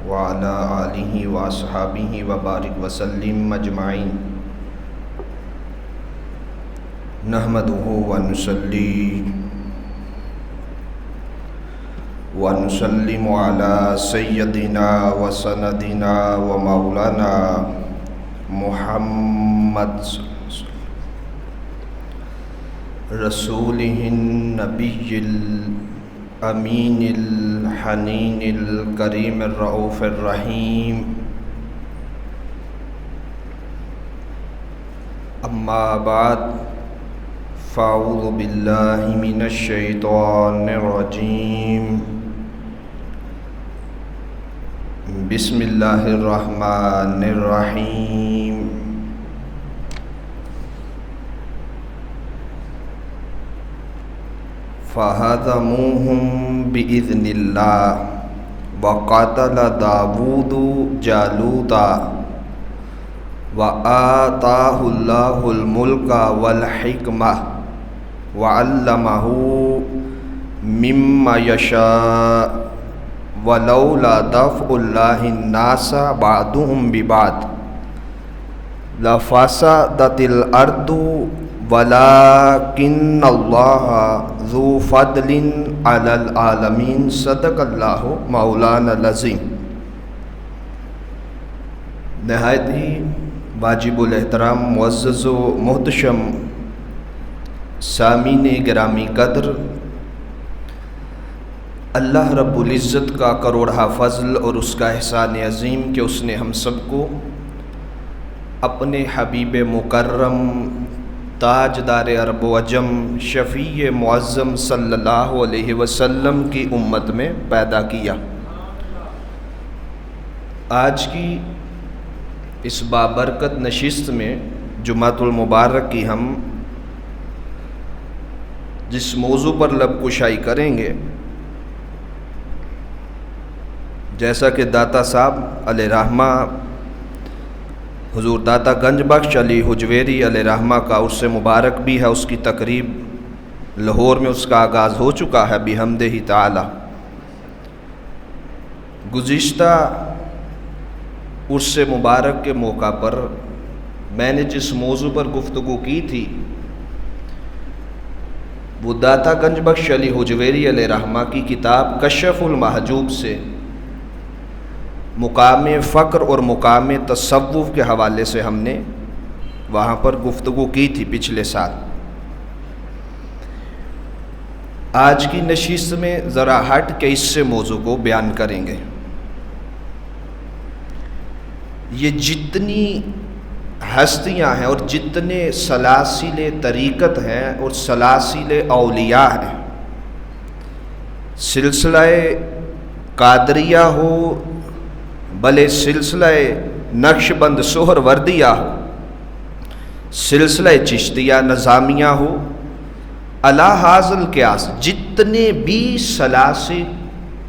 وعلى آلہ واصحابہ وبارک وسلم اجمعین۔ نحمدہ ونصلی ونسلم علی سیدنا وسندنا ومولانا محمد رسولہ النبی الامین الحنین الکریم الرؤوف الرحیم۔ اما بعد فاعوذ باللہ من الشیطان الرجیم۔ بسم اللہ الرحمن الرحیم۔ فہزموہم بإذن اللہ وقتل داود جالوتا وآتاہ اللہ الملک والحکمہ وعلمہ مما یشاء ولولا دفع اللہ الناس بعضهم ببعض لفسدت الارض ولکن اللہ ذو فضل علی العالمین۔ صدق اللہ مولانا العظیم۔ نہایت ہی واجب الاحترام معزز و محتشم سامعین گرامی قدر، اللہ رب العزت کا کروڑہ فضل اور اس کا احسان عظیم کہ اس نے ہم سب کو اپنے حبیب مکرم تاجدار عرب و عجم شفیع معظم صلی اللہ علیہ وسلم کی امت میں پیدا کیا۔ آج کی اس بابرکت نشست میں جمعۃ المبارک کی ہم جس موضوع پر لب کشائی کریں گے، جیسا کہ داتا صاحب علیہ رحمہ حضور داتا گنج بخش علی حجویری علیہ رحمہ کا عرس مبارک بھی ہے، اس کی تقریب لاہور میں اس کا آغاز ہو چکا ہے بحمدہ تعالی۔ گزشتہ عرس مبارک کے موقع پر میں نے جس موضوع پر گفتگو کی تھی وہ داتا گنج بخش علی حجویری علیہ رحمہ کی کتاب کشف المحجوب سے مقام فقر اور مقام تصوف کے حوالے سے ہم نے وہاں پر گفتگو کی تھی پچھلے سال۔ آج کی نشست میں ذرا ہٹ کے اس سے موضوع کو بیان کریں گے۔ یہ جتنی ہستیاں ہیں اور جتنے سلاسل طریقت ہیں اور سلاسل اولیاء ہیں، سلسلہ قادریہ ہو بلے سلسلہ نقش بند سہر وردیہ ہو، سلسلہ چشتیہ نظامیہ ہو، علی حاصل قیاس جتنے بھی سلاسل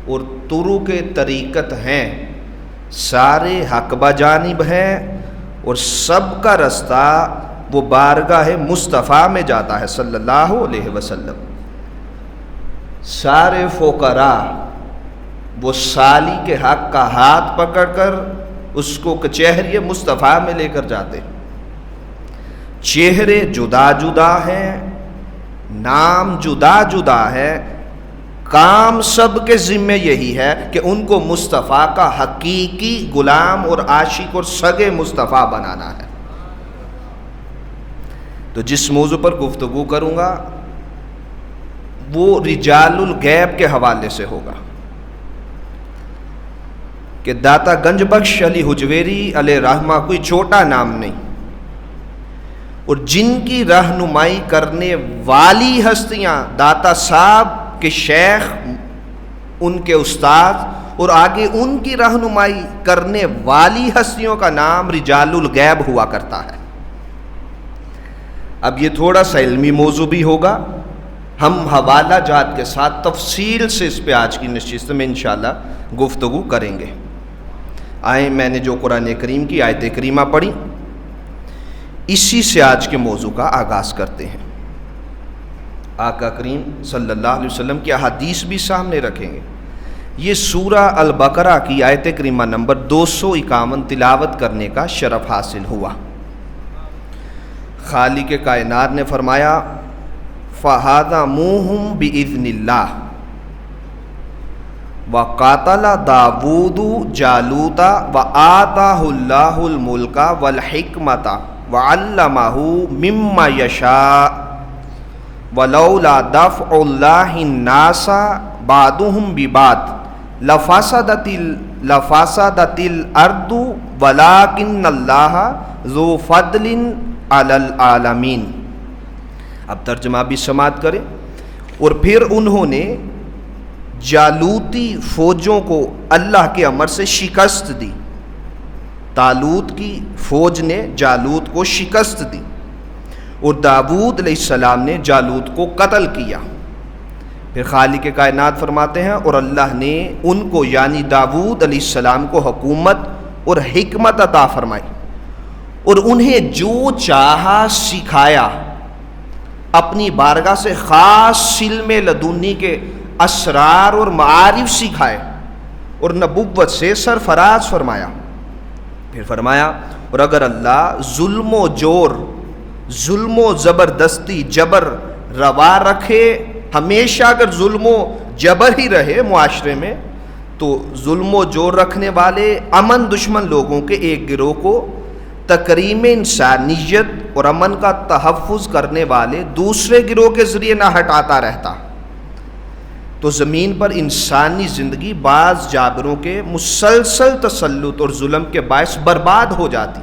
اور طرق طریقت ہیں سارے حق بجانب ہیں اور سب کا رستہ وہ بارگاہ مصطفیٰ میں جاتا ہے صلی اللہ علیہ وسلم۔ سارے فقراء وہ سالی کے حق کا ہاتھ پکڑ کر اس کو کچہری مصطفیٰ میں لے کر جاتے۔ چہرے جدا جدا ہیں، نام جدا جدا ہے، کام سب کے ذمہ یہی ہے کہ ان کو مصطفیٰ کا حقیقی غلام اور عاشق اور سگے مصطفیٰ بنانا ہے۔ تو جس موضوع پر گفتگو کروں گا وہ رجال الغیب کے حوالے سے ہوگا کہ داتا گنج بخش علی حجویری علیہ رحمہ کوئی چھوٹا نام نہیں، اور جن کی رہنمائی کرنے والی ہستیاں داتا صاحب کے شیخ، ان کے استاد، اور آگے ان کی رہنمائی کرنے والی ہستیوں کا نام رجال الغیب ہوا کرتا ہے۔ اب یہ تھوڑا سا علمی موضوع بھی ہوگا، ہم حوالہ جات کے ساتھ تفصیل سے اس پہ آج کی نشست میں انشاءاللہ گفتگو کریں گے۔ آئیں میں نے جو قرآن کریم کی آیت کریمہ پڑھی اسی سے آج کے موضوع کا آغاز کرتے ہیں۔ آقا کریم صلی اللہ علیہ وسلم کی احادیث بھی سامنے رکھیں گے، یہ سورہ البقرہ کی آیت کریمہ نمبر 251 تلاوت کرنے کا شرف حاصل ہوا۔ خالق کائنات نے فرمایا فَهَزَمُوهُمْ بِإِذْنِ اللَّهِ وَقَاتَلَ دَاوُودُ جَالُوتَ وَآتَاهُ اللَّهُ الْمُلْكَ وَالْحِكْمَةَ وَعَلَّمَهُ مِمَّا يَشَاءُ وَلَوْلَا دَفْعُ اللَّهِ النَّاسَ بَعْضُهُمْ بِبَعْضٍ لفسدت الارض ولکن اللہ ذو فضل علی العالمین۔ اب ترجمہ بھی سماعت کریں۔ اور پھر انہوں نے جالوتی فوجوں کو اللہ کے امر سے شکست دی۔ طالوت کی فوج نے جالوت کو شکست دی اور داود علیہ السلام نے جالوت کو قتل کیا۔ پھر خالق کائنات فرماتے ہیں اور اللہ نے ان کو یعنی داود علیہ السلام کو حکومت اور حکمت عطا فرمائی اور انہیں جو چاہا سکھایا، اپنی بارگاہ سے خاص علم لدنی کے اسرار اور معارف سکھائے اور نبوت سے سرفراز فرمایا۔ پھر فرمایا اور اگر اللہ ظلم و جور، ظلم و زبردستی، جبر روا رکھے، ہمیشہ اگر ظلم و جبر ہی رہے معاشرے میں، تو ظلم و جور رکھنے والے امن دشمن لوگوں کے ایک گروہ کو تکریم انسانیت اور امن کا تحفظ کرنے والے دوسرے گروہ کے ذریعے نہ ہٹاتا رہتا، تو زمین پر انسانی زندگی بعض جابروں کے مسلسل تسلط اور ظلم کے باعث برباد ہو جاتی۔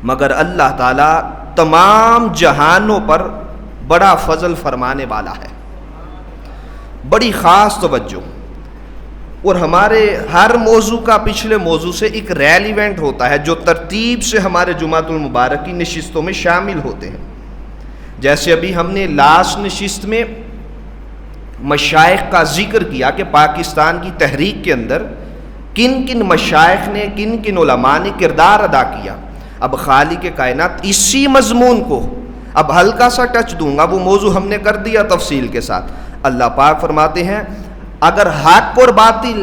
مگر اللہ تعالیٰ تمام جہانوں پر بڑا فضل فرمانے والا ہے۔ بڑی خاص توجہ، اور ہمارے ہر موضوع کا پچھلے موضوع سے ایک ریلیونٹ ہوتا ہے جو ترتیب سے ہمارے جمعۃ المبارک کی نشستوں میں شامل ہوتے ہیں۔ جیسے ابھی ہم نے لاسٹ نشست میں مشائخ کا ذکر کیا کہ پاکستان کی تحریک کے اندر کن کن مشائخ نے، کن کن علماء نے کردار ادا کیا۔ اب خالق کائنات اسی مضمون کو اب ہلکا سا ٹچ دوں گا، وہ موضوع ہم نے کر دیا تفصیل کے ساتھ۔ اللہ پاک فرماتے ہیں اگر حق اور باطل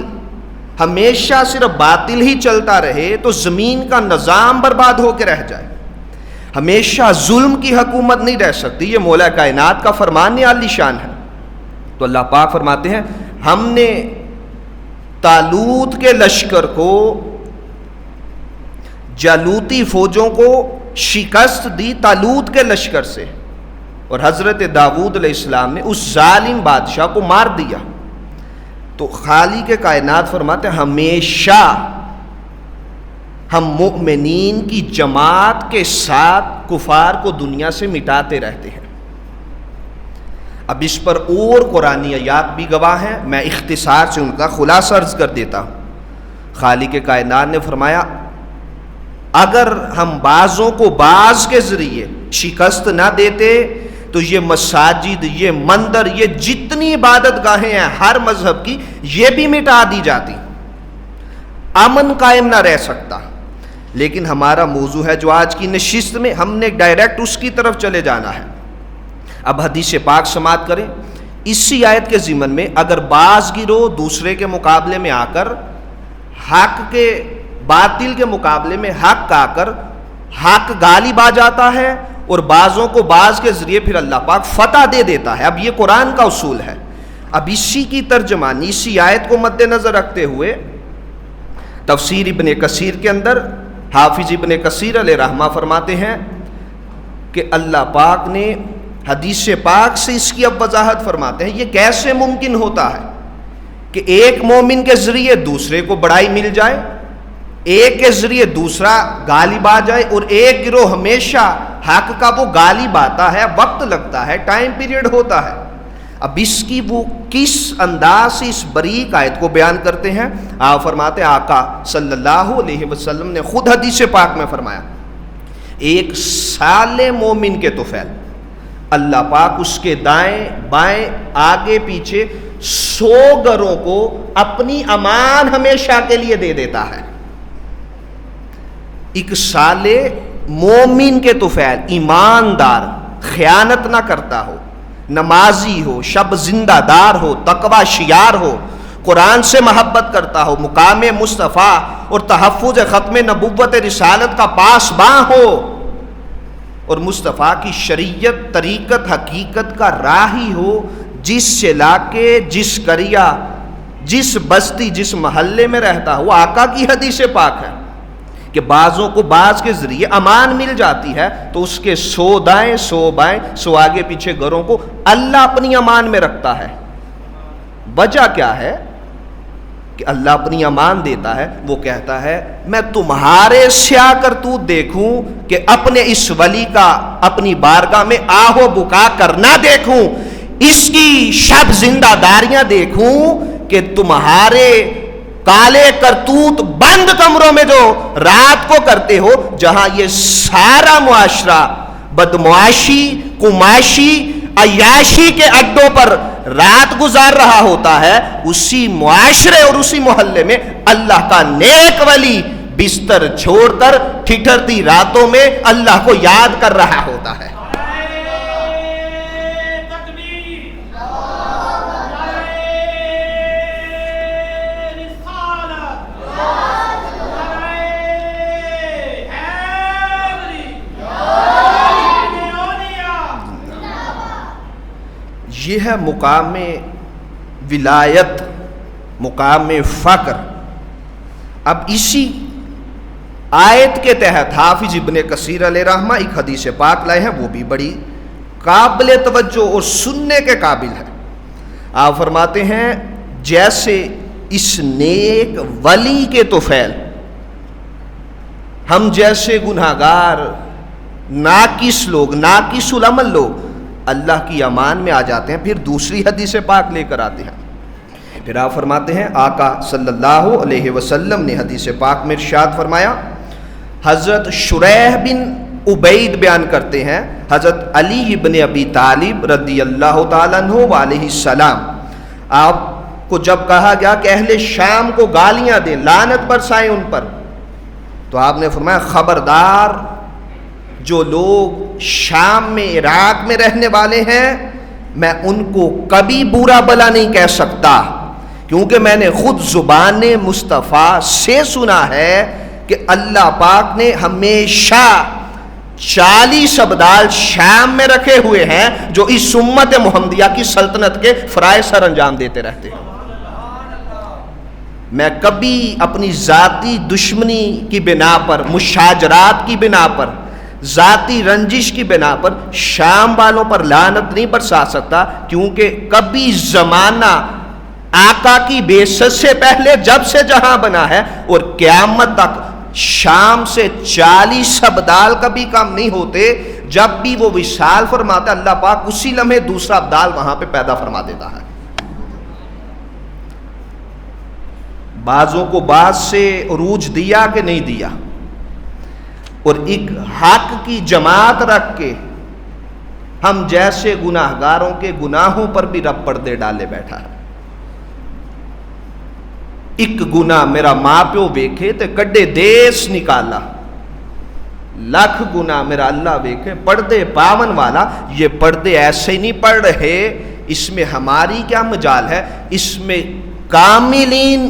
ہمیشہ صرف باطل ہی چلتا رہے تو زمین کا نظام برباد ہو کے رہ جائے۔ ہمیشہ ظلم کی حکومت نہیں رہ سکتی، یہ مولا کائنات کا فرمان عالی شان ہے۔ تو اللہ پاک فرماتے ہیں ہم نے طالوت کے لشکر کو، جالوتی فوجوں کو شکست دی طالوت کے لشکر سے، اور حضرت داود علیہ السلام نے اس ظالم بادشاہ کو مار دیا۔ تو خالق کائنات فرماتے ہیں ہمیشہ ہم مؤمنین کی جماعت کے ساتھ کفار کو دنیا سے مٹاتے رہتے ہیں۔ اب اس پر اور قرآنی آیات بھی گواہ ہیں، میں اختصار سے ان کا خلاصہ عرض کر دیتا ہوں۔ خالق کائنات نے فرمایا اگر ہم بعضوں کو بعض کے ذریعے شکست نہ دیتے تو یہ مساجد، یہ مندر، یہ جتنی عبادت گاہیں ہیں ہر مذہب کی، یہ بھی مٹا دی جاتی، امن قائم نہ رہ سکتا۔ لیکن ہمارا موضوع ہے جو آج کی نشست میں ہم نے ڈائریکٹ اس کی طرف چلے جانا ہے۔ اب حدیث پاک سماعت کریں۔ اسی آیت کے ضمن میں اگر بعض گروہ دوسرے کے مقابلے میں آ کر حق کے باطل کے مقابلے میں حق آ کر حق غالب آ جاتا ہے اور بعضوں کو بعض کے ذریعے پھر اللہ پاک فتح دے دیتا ہے۔ اب یہ قرآن کا اصول ہے۔ اب اسی کی ترجمانی اسی آیت کو مد نظر رکھتے ہوئے تفسیر ابن کثیر کے اندر حافظ ابن کثیر علیہ رحمہ فرماتے ہیں کہ اللہ پاک نے حدیث پاک سے اس کی اب وضاحت فرماتے ہیں یہ کیسے ممکن ہوتا ہے کہ ایک مومن کے ذریعے دوسرے کو بڑائی مل جائے، ایک کے ذریعے دوسرا غالب آ جائے، اور ایک گروہ ہمیشہ حق کا وہ غالب آتا ہے، وقت لگتا ہے، ٹائم پیریڈ ہوتا ہے۔ اب اس کی وہ کس انداز سے اس بریک آیت کو بیان کرتے ہیں؟ آپ فرماتے ہیں آقا صلی اللہ علیہ وسلم نے خود حدیث پاک میں فرمایا ایک صالح مومن کے طفیل اللہ پاک اس کے دائیں بائیں آگے پیچھے 100 گھروں کو اپنی امان ہمیشہ کے لیے دے دیتا ہے۔ ایک صالح مومن کے طفیل، ایماندار، خیانت نہ کرتا ہو، نمازی ہو، شب زندہ دار ہو، تقوی شیار ہو، قرآن سے محبت کرتا ہو، مقام مصطفیٰ اور تحفظ ختم نبوت رسالت کا پاسباں ہو، اور مصطفیٰ کی شریعت طریقت حقیقت کا راہی ہو، جس علاقے جس قریہ جس بستی جس محلے میں رہتا ہو۔ آقا کی حدیث پاک ہے کہ بعضوں کو بعض کے ذریعے امان مل جاتی ہے تو اس کے 100 دائیں 100 بائیں 100 آگے پیچھے گھروں کو اللہ اپنی امان میں رکھتا ہے۔ وجہ کیا ہے کہ اللہ اپنی امان دیتا ہے؟ وہ کہتا ہے میں تمہارے سیاہ کرتوت دیکھوں کہ اپنے اس ولی کا اپنی بارگاہ میں آہ و بکا کرنا دیکھوں، اس کی شب زندہ داریاں دیکھوں کہ تمہارے کالے کرتوت بند کمروں میں جو رات کو کرتے ہو، جہاں یہ سارا معاشرہ بدمعاشی قماشی عیاشی کے اڈوں پر رات گزار رہا ہوتا ہے، اسی معاشرے اور اسی محلے میں اللہ کا نیک ولی بستر چھوڑ کر ٹھٹھرتی راتوں میں اللہ کو یاد کر رہا ہوتا ہے۔ یہ ہے مقام ولایت، مقام فقر۔ اب اسی آیت کے تحت حافظ ابن کثیر علیہ رحمہ ایک حدیث پاک لائے ہیں، وہ بھی بڑی قابل توجہ اور سننے کے قابل ہے۔ آپ فرماتے ہیں جیسے اس نیک ولی کے طفیل ہم جیسے گناہگار ناقص لوگ ناقص العمل لوگ اللہ کی امان میں آ جاتے ہیں، پھر دوسری حدیث پاک لے کر آتے ہیں۔ پھر آپ فرماتے ہیں آقا صلی اللہ علیہ وسلم نے حدیث پاک میں ارشاد فرمایا، حضرت شریح بن عبید بیان کرتے ہیں حضرت علی ابن ابی طالب رضی اللہ تعالیٰ عنہ وعلیہ السلام، آپ کو جب کہا گیا کہ اہل شام کو گالیاں دیں، لعنت برسائیں ان پر، تو آپ نے فرمایا خبردار، جو لوگ شام میں عراق میں رہنے والے ہیں میں ان کو کبھی برا بلا نہیں کہہ سکتا، کیونکہ میں نے خود زبان مصطفیٰ سے سنا ہے کہ اللہ پاک نے ہمیشہ 40 ابدال شام میں رکھے ہوئے ہیں جو اس امت محمدیہ کی سلطنت کے فرائض سر انجام دیتے رہتے ہیں۔ میں کبھی اپنی ذاتی دشمنی کی بنا پر، مشاجرات کی بنا پر، ذاتی رنجش کی بنا پر شام والوں پر لعنت نہیں برسا سکتا، کیونکہ کبھی زمانہ آقا کی بعثت سے پہلے جب سے جہاں بنا ہے اور قیامت تک شام سے 40 ابدال کبھی کم نہیں ہوتے۔ جب بھی وہ وصال فرماتا ہے اللہ پاک اسی لمحے دوسرا ابدال وہاں پہ پیدا فرما دیتا ہے۔ بعضوں کو بعض سے عروج دیا کہ نہیں دیا، اور ایک حق کی جماعت رکھ کے ہم جیسے گناہگاروں کے گناہوں پر بھی رب پردے ڈالے بیٹھا ہے۔ ایک گناہ میرا ماں پیو ویکھے تے کڈے دیس نکالا، لاکھ گناہ میرا اللہ ویکھے پردے پاون والا۔ یہ پردے ایسے ہی نہیں پڑھ رہے، اس میں ہماری کیا مجال ہے؟ اس میں کاملین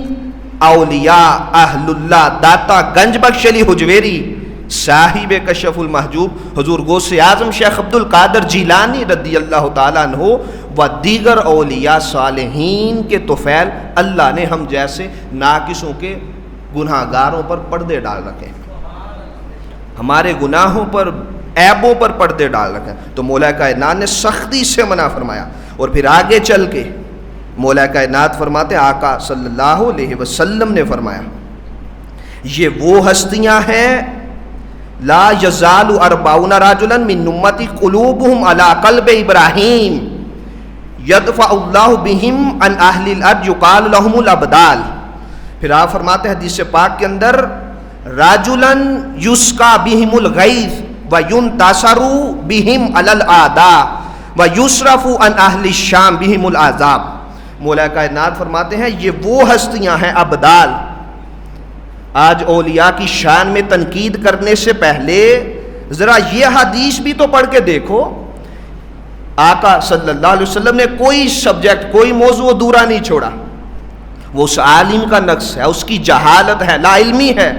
اولیاء اہل اللہ داتا گنج بخش علی حجویری صاحب کشف المحجوب حضور غوث اعظم شیخ عبد القادر جیلانی رضی اللہ تعالیٰ عنہ و دیگر اولیاء صالحین کے طفیل اللہ نے ہم جیسے ناقصوں کے گناہگاروں پر پردے ڈال رکھے ہیں، ہمارے گناہوں پر عیبوں پر پردے ڈال رکھے ہیں۔ تو مولا کائنات نے سختی سے منع فرمایا، اور پھر آگے چل کے مولا کائنات فرماتے آقا صلی اللہ علیہ وسلم نے فرمایا یہ وہ ہستیاں ہیں لا یزال 40 رجلا من امتی قلوبهم علی قلب ابراہیم یدفع اللہ بہم عن اہل الارض یقال لهم الابدال۔ پھر آپ فرماتے ہیں حدیث پاک کے اندر رجلا یسقى بہم الغیث وینتصر بہم علی الاعداء ویصرف عن اہل الشام بہم العذاب۔ مولا کائنات فرماتے ہیں یہ وہ ہستیاں ہیں ابدال۔ آج اولیاء کی شان میں تنقید کرنے سے پہلے ذرا یہ حدیث بھی تو پڑھ کے دیکھو، آقا صلی اللہ علیہ وسلم نے کوئی سبجیکٹ کوئی موضوع ادھورا نہیں چھوڑا، وہ اس عالم کا نقص ہے، اس کی جہالت ہے، لا علمی ہے،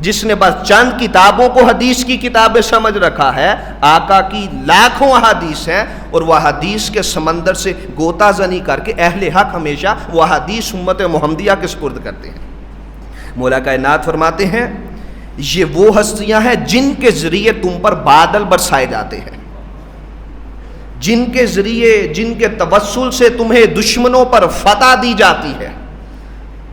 جس نے بس چند کتابوں کو حدیث کی کتابیں سمجھ رکھا ہے۔ آقا کی لاکھوں احادیث ہیں اور وہ حدیث کے سمندر سے غوطہ زنی کر کے اہل حق ہمیشہ وہ حدیث امت محمدیہ کے سپرد کرتے ہیں۔ مولا کائنات فرماتے ہیں یہ وہ ہستیاں ہیں جن کے ذریعے تم پر بادل برسائے جاتے ہیں، جن کے ذریعے، جن کے توسل سے تمہیں دشمنوں پر فتح دی جاتی ہے،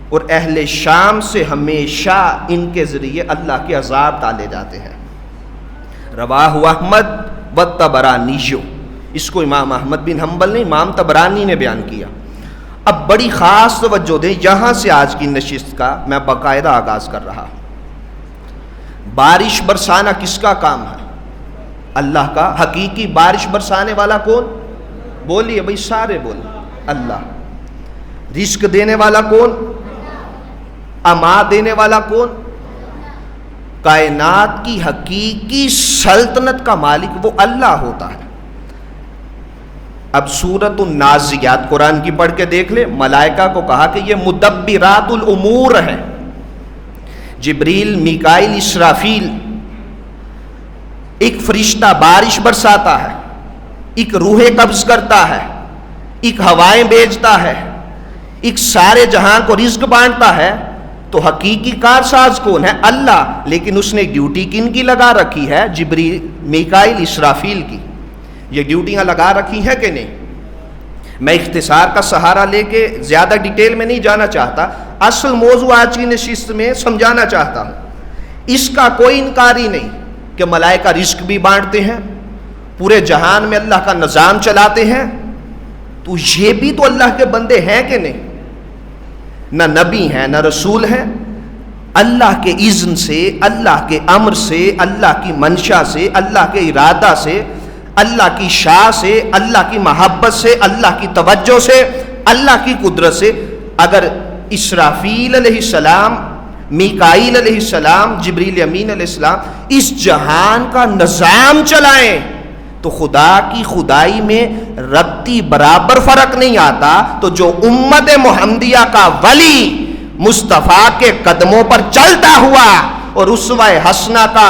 اور اہل شام سے ہمیشہ ان کے ذریعے اللہ کے عذاب ٹالے جاتے ہیں۔ رواہ احمد و طبرانی، اس کو امام احمد بن حنبل نے، امام طبرانی نے بیان کیا۔ اب بڑی خاص توجہ دیں، یہاں سے آج کی نشست کا میں باقاعدہ آغاز کر رہا ہوں۔ بارش برسانا کس کا کام ہے؟ اللہ کا۔ حقیقی بارش برسانے والا کون؟ بولیے بھائی، سارے بولیں، اللہ۔ رزق دینے والا کون؟ اما دینے والا کون؟ کائنات کی حقیقی سلطنت کا مالک وہ اللہ ہوتا ہے۔ اب سورۃ النازعات قرآن کی پڑھ کے دیکھ لے، ملائکہ کو کہا کہ یہ مدبرات الامور ہے، جبریل، میکائیل، اسرافیل۔ ایک فرشتہ بارش برساتا ہے، ایک روح قبض کرتا ہے، ایک ہوائیں بھیجتا ہے، ایک سارے جہاں کو رزق بانٹتا ہے۔ تو حقیقی کارساز کون ہے؟ اللہ۔ لیکن اس نے ڈیوٹی کن کی لگا رکھی ہے؟ جبریل، میکائیل، اسرافیل کی۔ یہ ڈیوٹیاں لگا رکھی ہیں کہ نہیں؟ میں اختصار کا سہارا لے کے زیادہ ڈیٹیل میں نہیں جانا چاہتا، اصل موضوع آج کی نشست میں سمجھانا چاہتا ہوں۔ اس کا کوئی انکار ہی نہیں کہ ملائکہ رزق بھی بانٹتے ہیں، پورے جہان میں اللہ کا نظام چلاتے ہیں، تو یہ بھی تو اللہ کے بندے ہیں کہ نہیں؟ نہ نبی ہیں نہ رسول ہیں، اللہ کے اذن سے، اللہ کے امر سے، اللہ کی منشا سے، اللہ کے ارادہ سے، اللہ کی شاہ سے، اللہ کی محبت سے، اللہ کی توجہ سے، اللہ کی قدرت سے۔ اگر اسرافیل علیہ السلام، میکائیل علیہ السلام، جبریل امین علیہ السلام اس جہان کا نظام چلائیں تو خدا کی خدائی میں رتی برابر فرق نہیں آتا۔ تو جو امت محمدیہ کا ولی مصطفیٰ کے قدموں پر چلتا ہوا اور اسوہ حسنہ کا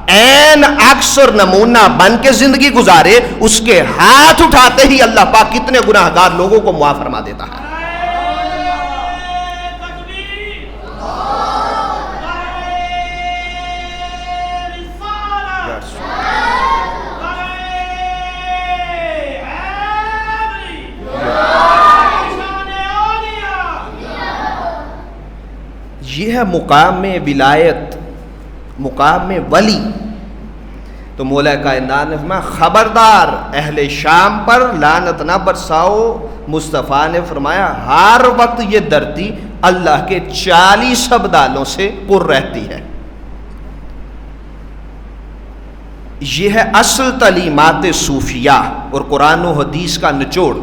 عین عکس اور نمونہ بن کے زندگی گزارے، اس کے ہاتھ اٹھاتے ہی اللہ پاک کتنے گناہ گار لوگوں کو معاف فرما دیتا ہے۔ یہ ہے مقام میں ولایت، مقام میں ولی۔ تو مولا کائنات نے فرمایا خبردار اہل شام پر لعنت نہ برساؤ۔ مصطفیٰ نے فرمایا ہر وقت یہ دھرتی اللہ کے 40 ابدالوں سے پر رہتی ہے۔ یہ ہے اصل تعلیمات صوفیہ اور قرآن و حدیث کا نچوڑ۔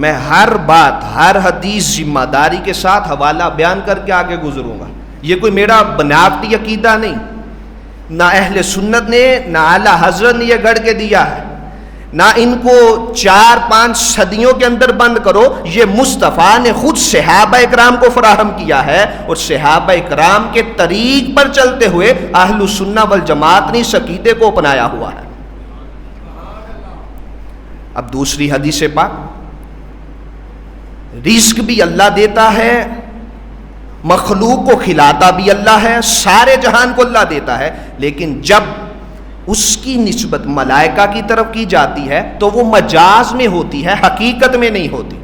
میں ہر بات، ہر حدیث ذمہ داری کے ساتھ حوالہ بیان کر کے آگے گزروں گا۔ یہ کوئی میرا بناوٹی عقیدہ نہیں، نہ اہل سنت نے، نہ اعلیٰ حضرت نے یہ گڑھ کے دیا ہے، نہ ان کو 4-5 صدیوں کے اندر بند کرو۔ یہ مصطفیٰ نے خود صحابہ اکرام کو فراہم کیا ہے، اور صحابہ اکرام کے طریق پر چلتے ہوئے اہل سنہ والجماعت نے اس عقیدے کو اپنایا ہوا ہے۔ اب دوسری حدیث پاک، رزق بھی اللہ دیتا ہے، مخلوق کو کھلاتا بھی اللہ ہے، سارے جہان کو اللہ دیتا ہے، لیکن جب اس کی نسبت ملائکہ کی طرف کی جاتی ہے تو وہ مجاز میں ہوتی ہے، حقیقت میں نہیں ہوتی۔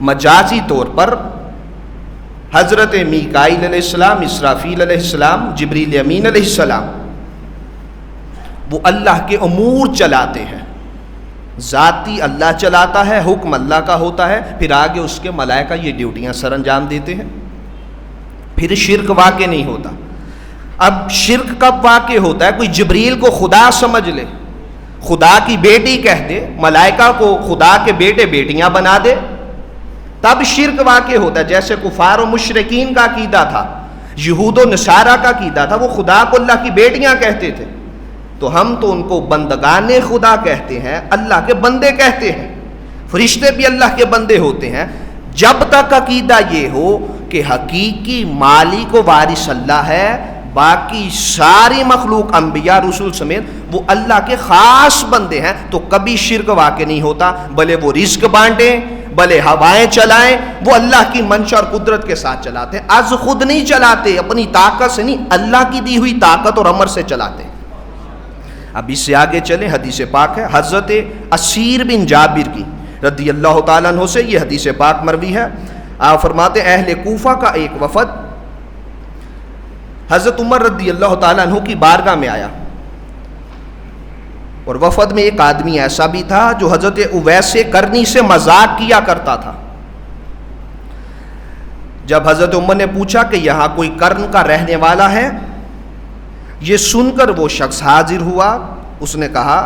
مجازی طور پر حضرت میکائیل علیہ السلام، اسرافیل علیہ السلام، جبریل امین علیہ السلام وہ اللہ کے امور چلاتے ہیں، ذاتی اللہ چلاتا ہے، حکم اللہ کا ہوتا ہے، پھر آگے اس کے ملائکہ یہ ڈیوٹیاں سر انجام دیتے ہیں، پھر شرک واقع نہیں ہوتا۔ اب شرک کب واقع ہوتا ہے؟ کوئی جبریل کو خدا سمجھ لے، خدا کی بیٹی کہہ دے، ملائکہ کو خدا کے بیٹے بیٹیاں بنا دے، تب شرک واقع ہوتا ہے۔ جیسے کفار و مشرکین کا عقیدہ تھا، یہود و نصارہ کا عقیدہ تھا، وہ خدا کو اللہ کی بیٹیاں کہتے تھے، تو ہم تو ان کو بندگان خدا کہتے ہیں، اللہ کے بندے کہتے ہیں۔ فرشتے بھی اللہ کے بندے ہوتے ہیں، جب تک عقیدہ یہ ہو کہ حقیقی مالک و وارث اللہ ہے، باقی ساری مخلوق انبیاء رسول سمیت وہ اللہ کے خاص بندے ہیں، تو کبھی شرک واقع نہیں ہوتا، بھلے وہ رزق بانٹیں، بھلے ہوائیں چلائیں، وہ اللہ کی منشا اور قدرت کے ساتھ چلاتے ہیں، از خود نہیں چلاتے، اپنی طاقت سے نہیں، اللہ کی دی ہوئی طاقت اور امر سے چلاتے ہیں۔ اب اس سے آگے چلیں، حدیث پاک ہے حضرت اسیر بن جابر کی رضی اللہ تعالیٰ عنہ سے، یہ حدیث پاک مروی ہے۔ آپ فرماتے ہیں اہل کوفہ کا ایک وفد حضرت عمر رضی اللہ تعالیٰ عنہ کی بارگاہ میں آیا، اور وفد میں ایک آدمی ایسا بھی تھا جو حضرت اویس کرنی سے مذاق کیا کرتا تھا۔ جب حضرت عمر نے پوچھا کہ یہاں کوئی کرن کا رہنے والا ہے، یہ سن کر وہ شخص حاضر ہوا، اس نے کہا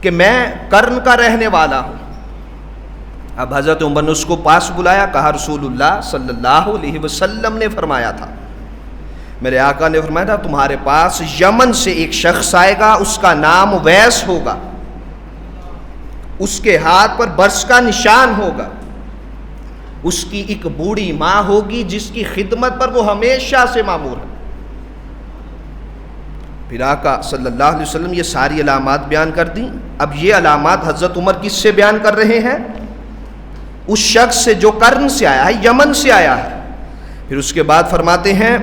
کہ میں کرن کا رہنے والا ہوں۔ اب حضرت عمر نے اس کو پاس بلایا، کہا رسول اللہ صلی اللہ علیہ وسلم نے فرمایا تھا، میرے آقا نے فرمایا تھا تمہارے پاس یمن سے ایک شخص آئے گا، اس کا نام ویس ہوگا، اس کے ہاتھ پر برس کا نشان ہوگا، اس کی ایک بوڑھی ماں ہوگی جس کی خدمت پر وہ ہمیشہ سے مامور ہے۔ پھر آقا صلی اللہ علیہ وسلم یہ ساری علامات بیان کر دیں۔ اب یہ علامات حضرت عمر کس سے بیان کر رہے ہیں؟ اس شخص سے جو کرن سے آیا ہے، یمن سے آیا ہے۔ پھر اس کے بعد فرماتے ہیں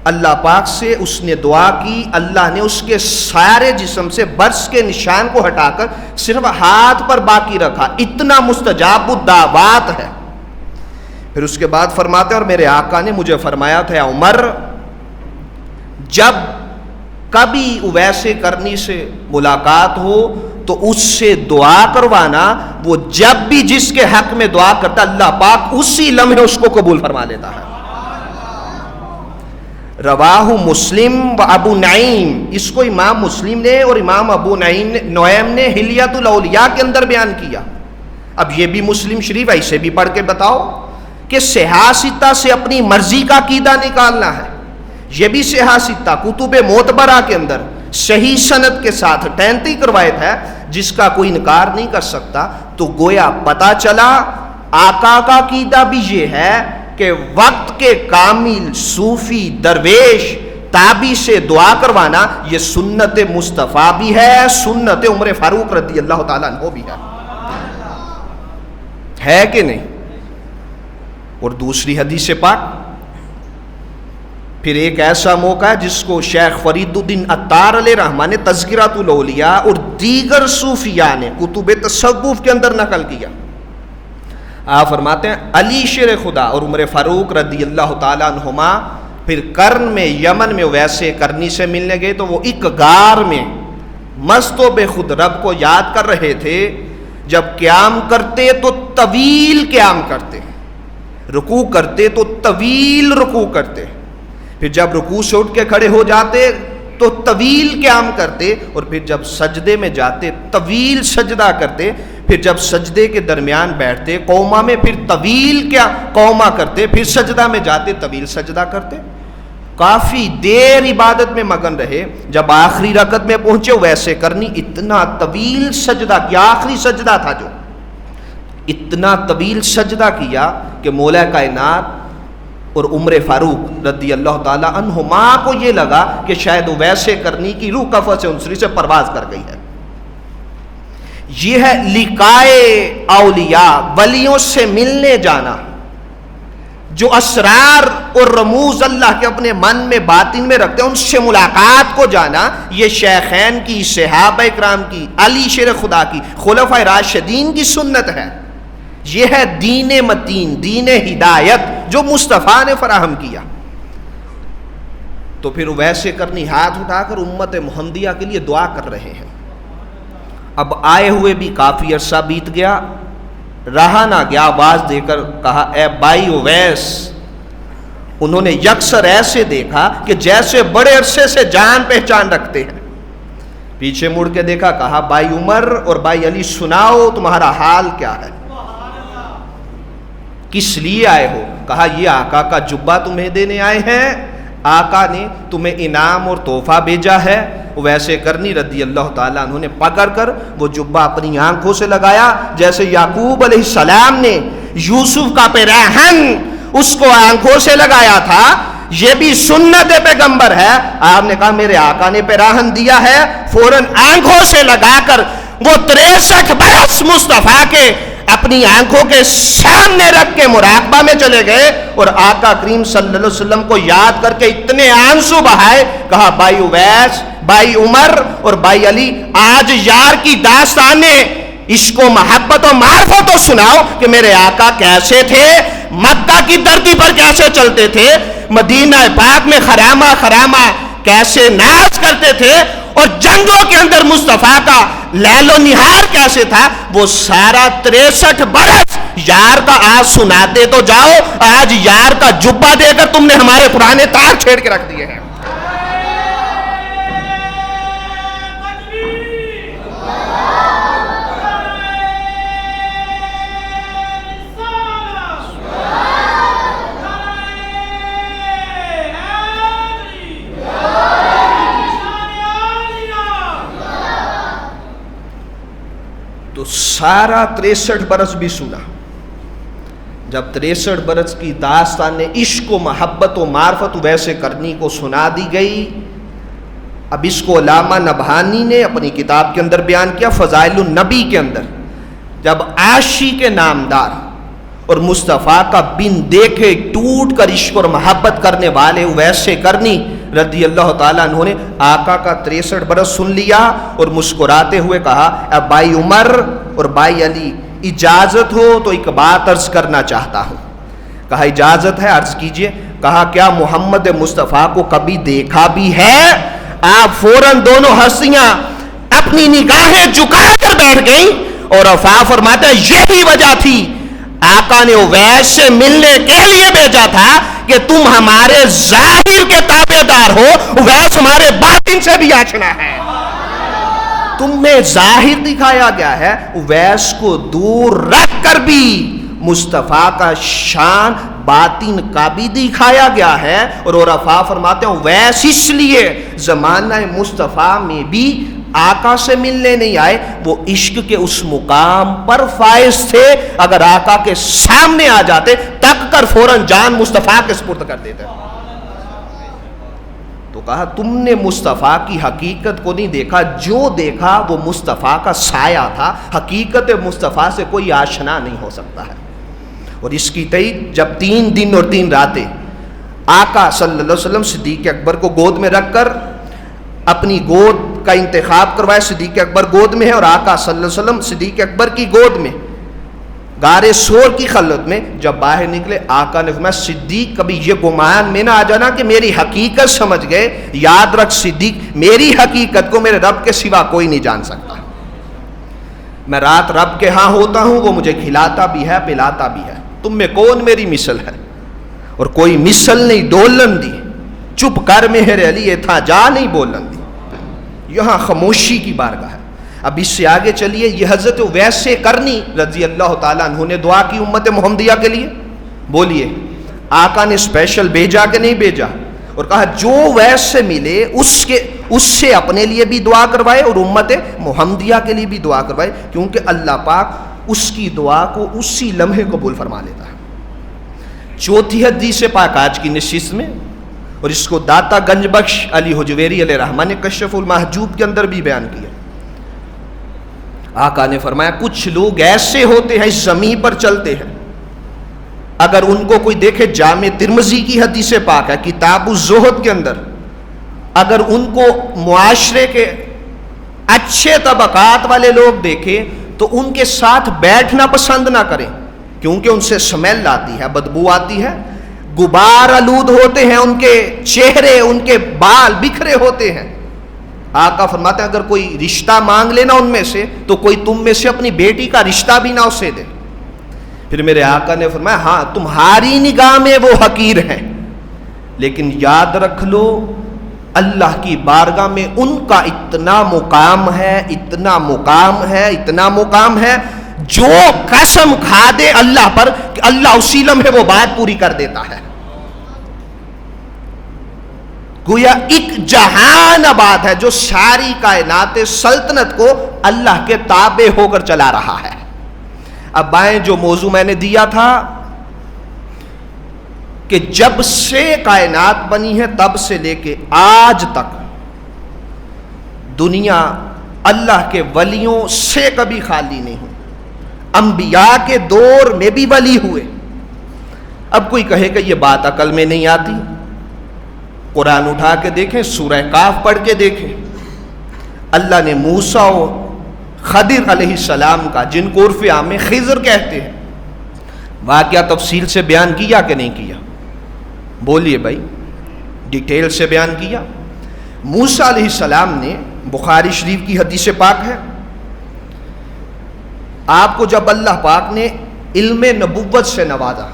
اللہ پاک سے اس نے دعا کی، اللہ نے اس کے سارے جسم سے برس کے نشان کو ہٹا کر صرف ہاتھ پر باقی رکھا، اتنا مستجاب الدعوات ہے۔ پھر اس کے بعد فرماتے ہیں اور میرے آقا نے مجھے فرمایا تھا یا عمر، جب کبھی اویس کرنی سے ملاقات ہو تو اس سے دعا کروانا، وہ جب بھی جس کے حق میں دعا کرتا اللہ پاک اسی لمحے اس کو قبول فرما لیتا ہے۔ رواہ مسلم و ابو نعیم، اس کو امام مسلم نے اور امام ابو نعیم نے حلیۃ الاولیاء کے اندر بیان کیا۔ اب یہ بھی مسلم شریف ہے، اسے بھی پڑھ کے بتاؤ کہ صحاح سے اپنی مرضی کا عقیدہ نکالنا ہے، یہ بھی صحاح کتب معتبرہ کے اندر صحیح سند کے ساتھ اتھینٹک روایت ہے جس کا کوئی انکار نہیں کر سکتا۔ تو گویا پتہ چلا آقا کا عقیدہ بھی یہ ہے کہ وقت کے کامل صوفی درویش تابی سے دعا کروانا یہ سنت مصطفیٰ بھی ہے، سنت عمر فاروق رضی اللہ تعالیٰ عنہ بھی ہے کہ نہیں؟ اور دوسری حدیث پاک پھر ایک ایسا موقع ہے جس کو شیخ فرید الدین عطار علیہ رحمہ نے تذکرۃ الاولیاء اور دیگر صوفیاء نے کتب تصوف کے اندر نقل کیا۔ آپ فرماتے ہیں علی شیر خدا اور عمر فاروق رضی اللہ تعالیٰ عنہما پھر کرن میں یمن میں ویسے کرنی سے ملنے گئے تو وہ ایک غار میں مست و بے خود رب کو یاد کر رہے تھے۔ جب قیام کرتے تو طویل قیام کرتے، رکوع کرتے تو طویل رکوع کرتے، پھر جب رکوع سے اٹھ کے کھڑے ہو جاتے تو طویل قیام کرتے، اور پھر جب سجدے میں جاتے طویل سجدہ کرتے، پھر جب سجدے کے درمیان بیٹھتے قوما میں پھر طویل کیا قوما کرتے، پھر سجدہ میں جاتے طویل سجدہ کرتے، کافی دیر عبادت میں مگن رہے۔ جب آخری رکعت میں پہنچے ویسے کرنی اتنا طویل سجدہ کیا، آخری سجدہ تھا جو اتنا طویل سجدہ کیا کہ مولا کائنات اور عمر فاروق رضی اللہ تعالی عنہما کو یہ لگا کہ شاید ویسے کرنی کی روح قفس انصری سے پرواز کر گئی ہے۔ یہ ہے لقائے اولیاء، ولیوں سے ملنے جانا، جو اسرار اور رموز اللہ کے اپنے من میں باطن میں رکھتے ہیں ان سے ملاقات کو جانا۔ یہ شیخین کی، صحابہ اکرام کی، علی شیر خدا کی، خلفائے راشدین کی سنت ہے۔ یہ ہے دین متین، دین ہدایت جو مصطفیٰ نے فراہم کیا۔ تو پھر ویسے کرنی ہاتھ اٹھا کر امت محمدیہ کے لیے دعا کر رہے ہیں۔ اب آئے ہوئے بھی کافی عرصہ بیت گیا، رہا نہ گیا، آواز دے کر کہا اے بھائی اویس۔ انہوں نے یکسر ایسے دیکھا کہ جیسے بڑے عرصے سے جان پہچان رکھتے ہیں، پیچھے مڑ کے دیکھا، کہا بھائی عمر اور بھائی علی سناؤ تمہارا حال کیا ہے، کس لیے آئے ہو؟ کہا یہ آقا کا جبہ تمہیں دینے آئے ہیں، آقا نے تمہیں انعام اور تحفہ بھیجا ہے، ویسے کرنی رضی اللہ تعالیٰ عنہ نے پکڑ کر وہ جبہ اپنی آنکھوں سے لگایا، جیسے یعقوب علیہ السلام نے یوسف کا پیراہن اس کو آنکھوں سے لگایا تھا، یہ بھی سنت پیغمبر ہے۔ آپ نے کہا میرے آقا نے پیراہن دیا ہے، فوراً آنکھوں سے لگا کر وہ 63 برس مصطفیٰ کے اپنی آنکھوں کے سامنے رکھ کے مراقبہ میں چلے گئے، اور آقا کریم صلی اللہ علیہ وسلم کو یاد کر کے اتنے آنسو بہائے، کہا بھائی اویس، بھائی عمر اور بھائی علی، آج یار کی داستانیں عشق و محبت و معرفت تو سناؤ کہ میرے آقا کیسے تھے، مکہ کی دھرتی پر کیسے چلتے تھے، مدینہ پاک میں خرامہ خرامہ کیسے ناز کرتے تھے، اور جنگوں کے اندر مصطفیٰ کا لیل و نہار کیسے تھا، وہ سارا 63 برس یار کا آج سناتے تو جاؤ۔ آج یار کا جبہ دے کر تم نے ہمارے پرانے تار چھیڑ کے رکھ دیے ہیں۔ تو سارا 63 برس بھی سنا۔ جب 63 برس کی داستان عشق و محبت و معرفت ویسے کرنی کو سنا دی گئی، اب اس کو علامہ نبہانی نے اپنی کتاب کے اندر بیان کیا، فضائل النبی کے اندر، جب عاشق نامدار اور مصطفیٰ کا بن دیکھے ٹوٹ کر عشق اور محبت کرنے والے ویسے کرنی رضی اللہ تعالیٰ عنہ نے آقا کا 63 برس سن لیا، اور مسکراتے ہوئے کہا اے بھائی عمر اور بھائی علی، اجازت ہو تو ایک بات عرض کرنا چاہتا ہوں۔ کہا اجازت ہے، عرض کیجئے۔ کہا کیا محمد مصطفیٰ کو کبھی دیکھا بھی ہے؟ آپ فوراً دونوں ہستیاں اپنی نگاہیں جھکا کر بیٹھ گئیں، اور وفا فرماتے ہیں یہی وجہ تھی آقا نے اویس سے ملنے کے لیے بھیجا تھا کہ تم ہمارے ظاہر کے تابع دار ہو، اویس ہمارے باطن سے بھی آشنا ہے۔ تم میں ظاہر دکھایا گیا ہے، اویس کو دور رکھ کر بھی مصطفیٰ کا شان باطن کا بھی دکھایا گیا ہے۔ اور عرفا فرماتے ہیں اویس اس لیے زمانہ مصطفیٰ میں بھی آقا سے ملنے نہیں آئے، وہ عشق کے اس مقام پر فائز تھے، اگر آقا کے سامنے آ جاتے تک کر فوراً جان مصطفیٰ کے سپرد کر دیتے۔ تو کہا تم نے مصطفیٰ کی حقیقت کو نہیں دیکھا، جو دیکھا وہ مصطفیٰ کا سایہ تھا، حقیقت مصطفیٰ سے کوئی آشنا نہیں ہو سکتا ہے۔ اور اس کی تئید جب 3 دن اور 3 راتیں آقا صلی اللہ علیہ وسلم صدیق اکبر کو گود میں رکھ کر اپنی گود کا انتخاب کروائے، صدیق اکبر گود میں ہے اور آقا صلی اللہ علیہ وسلم صدیق اکبر کی گود میں، غار سور کی خلوت میں جب باہر نکلے، آقا نے فرمایا صدیق کبھی یہ گمان میں نہ آ جانا کہ میری حقیقت سمجھ گئے، یاد رکھ صدیق میری حقیقت کو میرے رب کے سوا کوئی نہیں جان سکتا، میں رات رب کے ہاں ہوتا ہوں، وہ مجھے کھلاتا بھی ہے پلاتا بھی ہے، تم میں کون میری مثل ہے؟ اور کوئی مثل نہیں ڈولن دی، چپ کر میرے علی یہ تھا جا نہیں بولن دی، یہاں خاموشی کی بارگاہ ہے۔ اب اس سے آگے چلیے، یہ حضرت ویسے کرنی رضی اللہ تعالیٰ عنہ نے دعا کی امت محمدیہ کے لیے، بولیے آقا نے اسپیشل بھیجا کہ نہیں بھیجا؟ اور کہا جو ویسے ملے اس سے اپنے لیے بھی دعا کروائے اور امت محمدیہ کے لیے بھی دعا کروائے، کیونکہ اللہ پاک اس کی دعا کو اسی لمحے قبول فرما لیتا ہے۔ چوتھی حدیث پاک آج کی نشست میں، اور اس کو داتا گنج بخش علی حجویری علیہ رحمہ نے کشف المحجوب کے اندر بھی بیان کیا۔ آقا نے فرمایا کچھ لوگ ایسے ہوتے ہیں اس زمین پر چلتے ہیں، اگر ان کو کوئی دیکھے، جامع ترمذی کی حدیث پاک ہے کتاب الزہد کے اندر، اگر ان کو معاشرے کے اچھے طبقات والے لوگ دیکھیں تو ان کے ساتھ بیٹھنا پسند نہ کریں، کیونکہ ان سے سمیل آتی ہے، بدبو آتی ہے، غبار آلود ہوتے ہیں، ان کے چہرے ان کے بال بکھرے ہوتے ہیں۔ آقا فرماتے ہیں اگر کوئی رشتہ مانگ لینا ان میں سے تو کوئی تم میں سے اپنی بیٹی کا رشتہ بھی نہ اسے دے۔ پھر میرے آقا نے فرمایا ہاں تمہاری نگاہ میں وہ حقیر ہیں، لیکن یاد رکھ لو اللہ کی بارگاہ میں ان کا اتنا مقام ہے، اتنا مقام ہے، اتنا مقام ہے، جو قسم کھا دے اللہ پر کہ اللہ اسی لمحے وہ بات پوری کر دیتا ہے۔ گویا ایک جہان آباد ہے جو ساری کائنات سلطنت کو اللہ کے تابع ہو کر چلا رہا ہے۔ اب بائیں جو موضوع میں نے دیا تھا کہ جب سے کائنات بنی ہے تب سے لے کے آج تک دنیا اللہ کے ولیوں سے کبھی خالی نہیں ہوئی۔ انبیاء کے دور میں بھی ولی ہوئے۔ اب کوئی کہے کہ یہ بات عقل میں نہیں آتی، قرآن اٹھا کے دیکھیں، سورہ کاف پڑھ کے دیکھیں۔ اللہ نے موسیٰ و خضر علیہ السلام کا، جن کو عرف عام میں خضر کہتے ہیں، واقعہ تفصیل سے بیان کیا کہ نہیں کیا؟ بولیے بھائی، ڈیٹیل سے بیان کیا۔ موسیٰ علیہ السلام نے، بخاری شریف کی حدیث پاک ہے، آپ کو جب اللہ پاک نے علم نبوت سے نوازا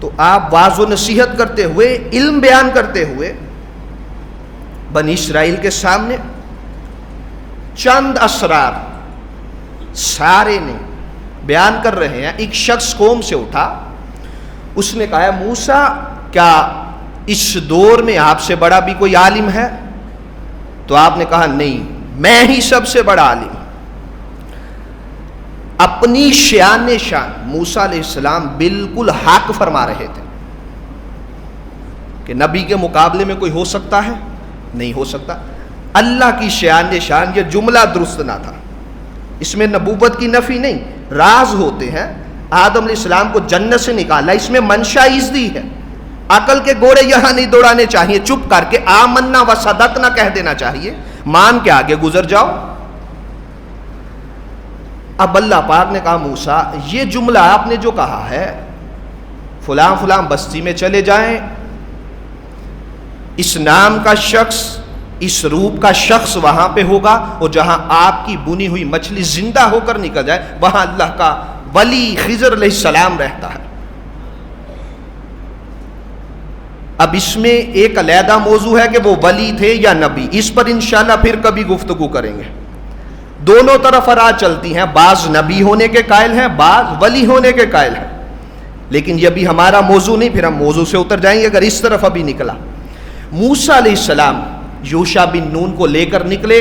تو آپ واعظ و نصیحت کرتے ہوئے، علم بیان کرتے ہوئے بنی اسرائیل کے سامنے چند اسرار سارے نے بیان کر رہے ہیں۔ ایک شخص قوم سے اٹھا، اس نے کہا موسیٰ کیا اس دور میں آپ سے بڑا بھی کوئی عالم ہے؟ تو آپ نے کہا نہیں، میں ہی سب سے بڑا عالم۔ اپنی شان شان موسیٰ علیہ السلام بالکل حق فرما رہے تھے کہ نبی کے مقابلے میں کوئی ہو سکتا ہے؟ نہیں ہو سکتا۔ اللہ کی شان شان، یہ جملہ درست نہ تھا، اس میں نبوت کی نفی نہیں، راز ہوتے ہیں۔ آدم علیہ السلام کو جنت سے نکالا، اس میں منشا عزتی ہے۔ عقل کے گھوڑے یہاں نہیں دوڑانے چاہیے، چپ کر کے آمنا و صدقنا کہہ دینا چاہیے، مان کے آگے گزر جاؤ۔ اب اللہ پاک نے کہا موسیٰ یہ جملہ آپ نے جو کہا ہے، فلاں فلاں بستی میں چلے جائیں، اس نام کا شخص، اس روپ کا شخص وہاں پہ ہوگا، اور جہاں آپ کی بنی ہوئی مچھلی زندہ ہو کر نکل جائے وہاں اللہ کا ولی خضر علیہ السلام رہتا ہے۔ اب اس میں ایک علیحدہ موضوع ہے کہ وہ ولی تھے یا نبی، اس پر انشاءاللہ پھر کبھی گفتگو کریں گے۔ دونوں طرف راہ چلتی ہیں، بعض نبی ہونے کے قائل ہیں، بعض ولی ہونے کے قائل ہیں، لیکن یہ بھی ہمارا موضوع نہیں، پھر ہم موضوع سے اتر جائیں گے اگر اس طرف ابھی نکلا۔ موسیٰ علیہ السلام یوشع بن نون کو لے کر نکلے،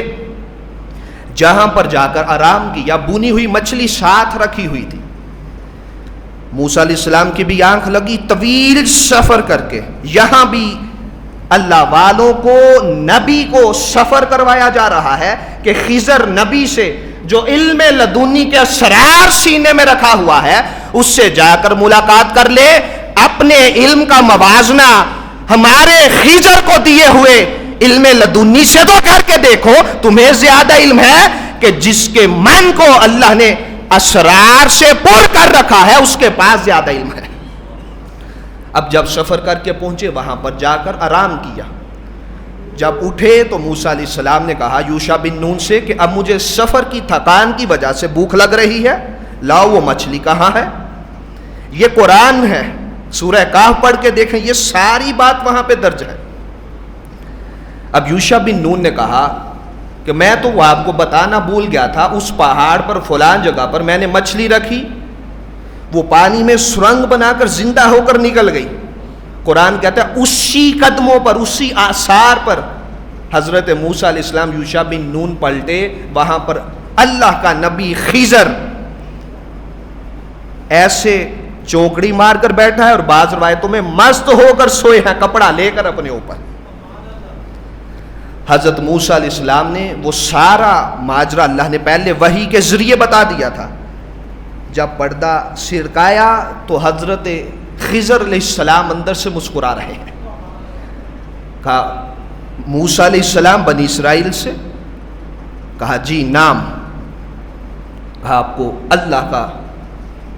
جہاں پر جا کر آرام کیا، بنی ہوئی مچھلی ساتھ رکھی ہوئی تھی۔ موسیٰ علیہ السلام کی بھی آنکھ لگی، طویل سفر کر کے یہاں بھی اللہ والوں کو، نبی کو سفر کروایا جا رہا ہے کہ خضر نبی سے جو علم لدنی کے اسرار سینے میں رکھا ہوا ہے اس سے جا کر ملاقات کر لے، اپنے علم کا موازنہ ہمارے خضر کو دیے ہوئے علم لدنی سے تو کر کے دیکھو، تمہیں زیادہ علم ہے کہ جس کے من کو اللہ نے اسرار سے پر کر رکھا ہے اس کے پاس زیادہ علم ہے۔ اب جب سفر کر کے پہنچے وہاں پر جا کر آرام کیا، جب اٹھے تو موسیٰ علیہ السلام نے کہا یوشع بن نون سے کہ اب مجھے سفر کی تھکان کی وجہ سے بھوک لگ رہی ہے، لاؤ وہ مچھلی کہاں ہے؟ یہ قرآن ہے، سورہ کاف پڑھ کے دیکھیں، یہ ساری بات وہاں پہ درج ہے۔ اب یوشع بن نون نے کہا کہ میں تو وہ آپ کو بتانا بھول گیا تھا، اس پہاڑ پر فلان جگہ پر میں نے مچھلی رکھی، وہ پانی میں سرنگ بنا کر زندہ ہو کر نکل گئی۔ قرآن کہتا ہے اسی قدموں پر، اسی آثار پر حضرت موسیٰ علیہ السلام یوشع بن نون پلٹے، وہاں پر اللہ کا نبی خضر ایسے چوکڑی مار کر بیٹھا ہے، اور بعض روایتوں میں مست ہو کر سوئے ہیں، کپڑا لے کر اپنے اوپر۔ حضرت موسیٰ علیہ السلام نے وہ سارا ماجرا اللہ نے پہلے وحی کے ذریعے بتا دیا تھا، جب پردہ سرکایا تو حضرت خضر علیہ السلام اندر سے مسکرا رہے ہیں۔ کہا موسیٰ علیہ السلام بنی اسرائیل سے؟ کہا جی نام۔ کہا آپ کو اللہ کا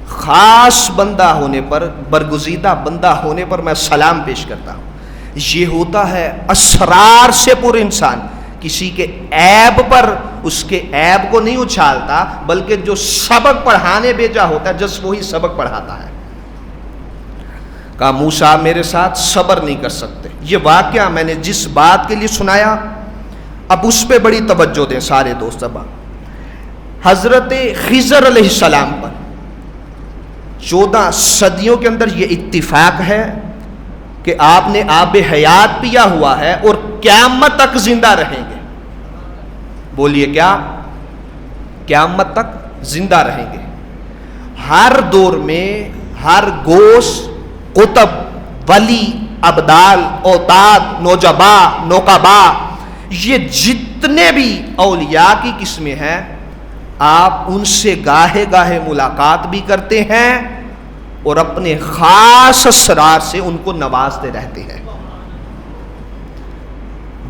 خاص بندہ ہونے پر، برگزیدہ بندہ ہونے پر میں سلام پیش کرتا ہوں۔ یہ ہوتا ہے اسرار سے پر انسان، کسی کے عیب پر اس کے عیب کو نہیں اچھالتا، بلکہ جو سبق پڑھانے بھیجا ہوتا ہے جس وہی سبق پڑھاتا ہے۔ کہا موسیٰ میرے ساتھ صبر نہیں کر سکتے۔ یہ واقعہ میں نے جس بات کے لیے سنایا اب اس پہ بڑی توجہ دیں سارے دوست۔ اب حضرت خضر علیہ السلام پر 14 صدیوں کے اندر یہ اتفاق ہے کہ آپ نے آب حیات پیا ہوا ہے اور قیامت تک زندہ رہیں گے. بولیے کیا؟ قیامت تک زندہ رہیں گے. ہر دور میں ہر گوش، قطب، ولی، ابدال، اوتاد، نوجبا، نوکبا، یہ جتنے بھی اولیاء کی قسمیں ہیں، آپ ان سے گاہے گاہے ملاقات بھی کرتے ہیں اور اپنے خاص اسرار سے ان کو نوازتے رہتے ہیں.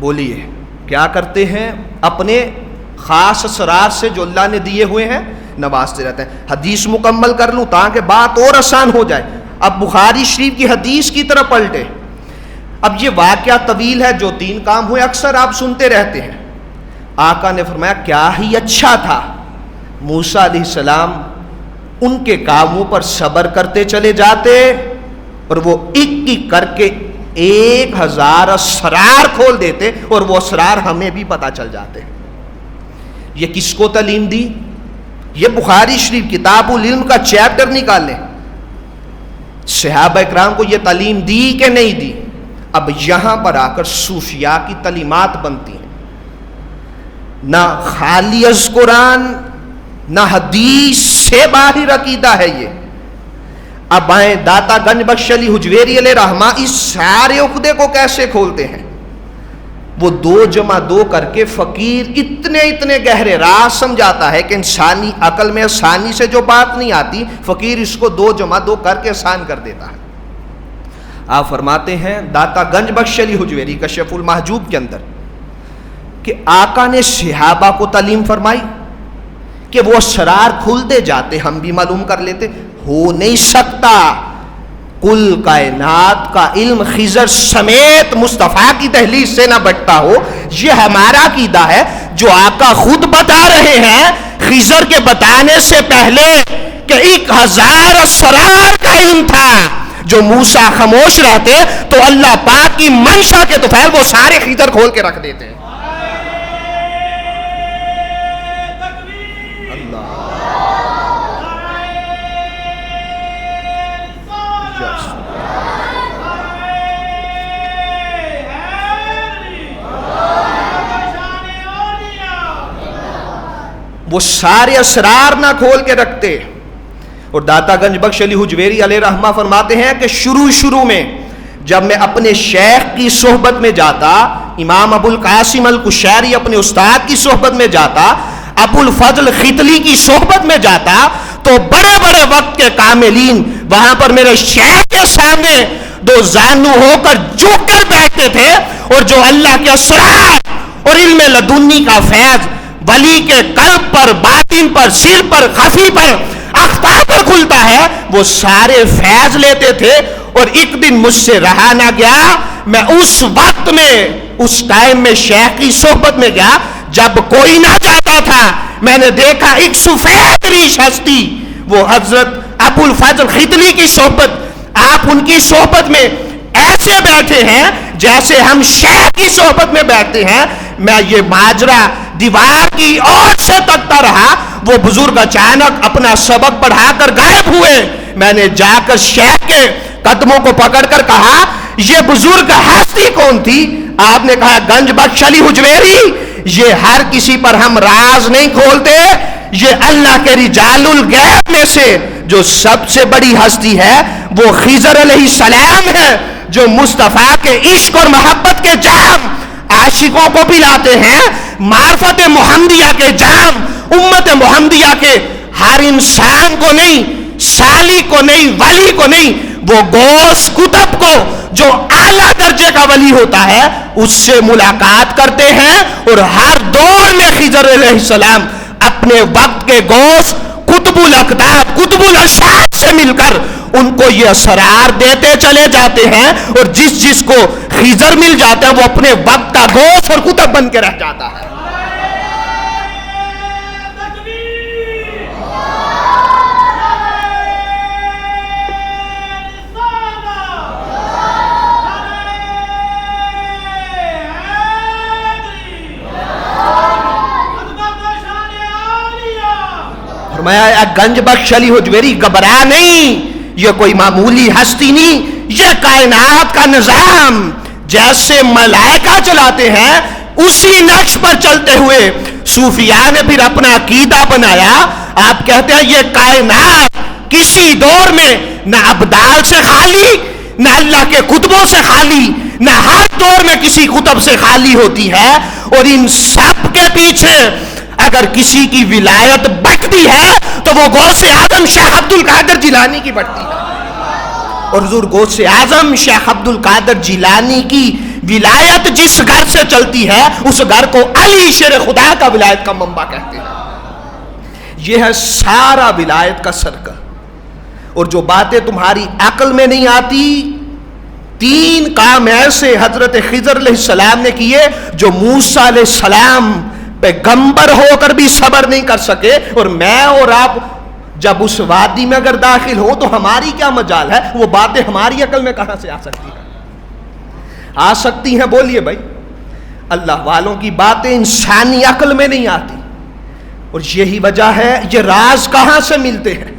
بولیے کیا کرتے ہیں؟ اپنے خاص اسرار سے جو اللہ نے دیے ہوئے ہیں نوازتے رہتے ہیں. حدیث مکمل کر لوں تاکہ بات اور آسان ہو جائے. اب بخاری شریف کی حدیث کی طرف پلٹے. اب یہ واقعہ طویل ہے، جو 3 کام ہوئے اکثر آپ سنتے رہتے ہیں. آقا نے فرمایا کیا ہی اچھا تھا موسیٰ علیہ السلام ان کے کاموں پر صبر کرتے چلے جاتے اور وہ ایک ایک کر کے 1000 اسرار کھول دیتے اور وہ اسرار ہمیں بھی پتہ چل جاتے. یہ کس کو تعلیم دی؟ یہ بخاری شریف کتاب العلم کا چیپٹر نکال لیں. صحابہ اکرام کو یہ تعلیم دی کہ نہیں دی؟ اب یہاں پر آ کر صوفیاء کی تعلیمات بنتی ہیں. نہ خالی از قرآن نہ حدیث سے باہر عقیدہ ہے یہ. اب آئیں داتا گنج بخش علی حجویری علیہ رحمہ اس سارے عقدے کو کیسے کھولتے ہیں. وہ 2 جمع 2 کر کے فقیر اتنے گہرے راز سمجھاتا ہے کہ انسانی عقل میں آسانی سے جو بات نہیں آتی، فقیر اس کو 2 جمع 2 کر کے آسان کر دیتا ہے. آپ فرماتے ہیں داتا گنج بخش علی حجویری کشف المحجوب کے اندر کہ آقا نے صحابہ کو تعلیم فرمائی کہ وہ اسرار کھلتے جاتے، ہم بھی معلوم کر لیتے. ہو نہیں سکتا کل کائنات کا علم خضر سمیت مصطفیٰ کی دہلیز سے نہ بٹتا ہو. یہ ہمارا عقیدہ ہے جو آقا خود بتا رہے ہیں خضر کے بتانے سے پہلے کہ 1000 اسرار کا علم تھا. جو موسیٰ خاموش رہتے تو اللہ پاک کی منشا کے طفیل وہ سارے خضر کھول کے رکھ دیتے. وہ سارے اسرار نہ کھول کے رکھتے. اور داتا گنج بخش علی حجویری علیہ رحمہ فرماتے ہیں کہ شروع میں جب میں اپنے شیخ کی صحبت میں جاتا، امام ابو القاسم القشیری اپنے استاد کی صحبت میں جاتا، ابو الفضل خطلی کی صحبت میں جاتا، تو بڑے بڑے وقت کے کاملین وہاں پر میرے شیخ کے سامنے 2 زانو ہو کر جھک کر بیٹھتے تھے. اور جو اللہ کے اسرار اور علم لدنی کا فیض ولی کے قلب پر، باطن پر، سر پر، خفی پر، اختار پر کھلتا ہے، وہ سارے فیض لیتے تھے. اور ایک دن مجھ سے رہا نہ گیا، میں اس وقت میں اس ٹائم میں شیخ کی صحبت میں گیا جب کوئی نہ جاتا تھا. میں نے دیکھا ایک سفید ریش ہستی، وہ حضرت ابو الفضل خطلی کی صحبت. آپ ان کی صحبت میں ایسے بیٹھے ہیں جیسے ہم شیخ کی صحبت میں بیٹھتے ہیں. میں یہ ماجرا دیوار کی اور سے تکتا رہا. وہ بزرگ اچانک اپنا سبق پڑھا کر غائب ہوئے. میں نے جا کر شیخ کے قدموں کو پکڑ کر کہا یہ بزرگ ہستی کون تھی؟ آپ نے کہا گنج بخش علی حجویری. یہ ہر کسی پر ہم راز نہیں کھولتے، یہ اللہ کے رجال الغیب میں سے جو سب سے بڑی ہستی ہے وہ خضر علیہ السلام ہے، جو مصطفیٰ کے عشق اور محبت کے جام عاشقوں کو پلاتے ہیں. معرفت محمدیہ کے جام امت محمدیہ کے ہر انسان کو نہیں، سالی کو نہیں، ولی کو نہیں، وہ غوث کتب کو جو اعلیٰ درجے کا ولی ہوتا ہے اس سے ملاقات کرتے ہیں. اور ہر دور میں خضر علیہ السلام اپنے وقت کے غوث قطب الاقطاب، قطب الاشاد سے مل کر ان کو یہ اسرار دیتے چلے جاتے ہیں. اور جس کو خضر مل جاتا ہے وہ اپنے وقت کا غوث اور قطب بن کے رہ جاتا ہے. فرمایا گنج بخش علی حجویری گھبرا نہیں، یہ کوئی معمولی ہستی نہیں، یہ کائنات کا نظام جیسے ملائکہ چلاتے ہیں اسی نقش پر چلتے ہوئے صوفیاء نے پھر اپنا عقیدہ بنایا. آپ کہتے ہیں یہ کائنات کسی دور میں نہ ابدال سے خالی, نہ اللہ کے کتبوں سے خالی, نہ ہر دور میں کسی کتب سے خالی ہوتی ہے, اور ان سب کے پیچھے اگر کسی کی ولایت بٹتی ہے تو وہ غوث اعظم شیخ عبد القادر جیلانی کی بٹتی ہے. اور حضور غوث اعظم شیخ عبد القادر جیلانی کی ولایت جس گھر سے چلتی ہے اس گھر کو علی شیر خدا کا ولایت کا منبع کہتے ہیں. یہ ہے سارا ولایت کا سرکل. اور جو باتیں تمہاری عقل میں نہیں آتی, 3 کام ایسے حضرت خضر علیہ السلام نے کیے جو موسیٰ علیہ السلام پیغمبر ہو کر بھی صبر نہیں کر سکے. اور میں اور آپ جب اس وادی میں اگر داخل ہو تو ہماری کیا مجال ہے, وہ باتیں ہماری عقل میں کہاں سے آ سکتی ہیں؟ آ سکتی ہیں, بولیے بھائی. اللہ والوں کی باتیں انسانی عقل میں نہیں آتی, اور یہی وجہ ہے یہ راز کہاں سے ملتے ہیں.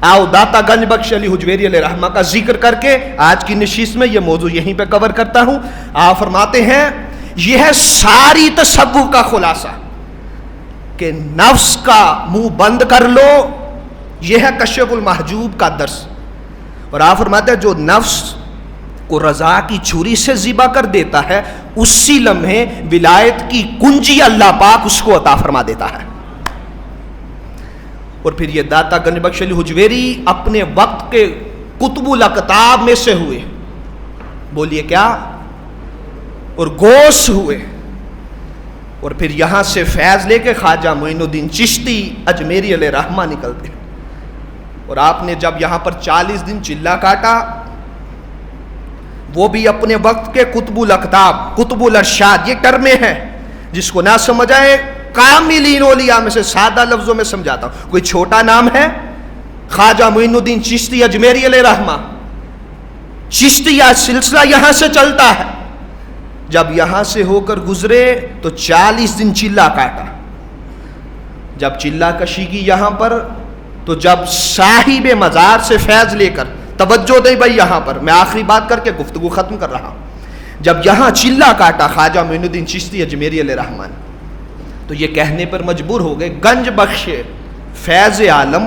آؤ داتا گنج بخش علی حجویری علیہ رحمہ کا ذکر کر کے آج کی نشست میں یہ موضوع یہیں پہ کور کرتا ہوں. آپ فرماتے ہیں یہ ہے ساری تصوف کا خلاصہ کہ نفس کا منہ بند کر لو. یہ ہے کشف المحجوب کا درس. اور آپ فرماتے ہیں جو نفس کو رضا کی چھری سے ذبح کر دیتا ہے اسی لمحے ولایت کی کنجی اللہ پاک اس کو عطا فرما دیتا ہے. اور پھر یہ داتا گنج بخش علی حجویری اپنے وقت کے قطب الاقطاب میں سے ہوئے, بولیے کیا, اور غوث ہوئے. اور پھر یہاں سے فیض لے کے خواجہ معین الدین چشتی اجمیری علیہ رحمہ نکلتے. اور آپ نے جب یہاں پر 40 دن چلہ کاٹا, وہ بھی اپنے وقت کے قطب الاقطاب, قطب الارشاد, یہ ٹرمیں ہیں جس کو نہ سمجھ آئے کاملین اولیاء میں سے سادہ لفظوں میں سمجھاتا ہوں. کوئی چھوٹا نام ہے خواجہ معین الدین چشتی اجمیری علیہ رحمہ. چشتیہ سلسلہ یہاں سے چلتا ہے. جب یہاں سے ہو کر گزرے تو 40 دن چلہ کاٹا. جب چلہ کشی کی یہاں پر تو جب صاحب مزار سے فیض لے کر, توجہ دے بھائی یہاں پر میں آخری بات کر کے گفتگو ختم کر رہا ہوں, جب یہاں چلہ کاٹا خواجہ معین الدین چشتی اجمیری علیہ رحمہ نے تو یہ کہنے پر مجبور ہو گئے گنج بخش فیض عالم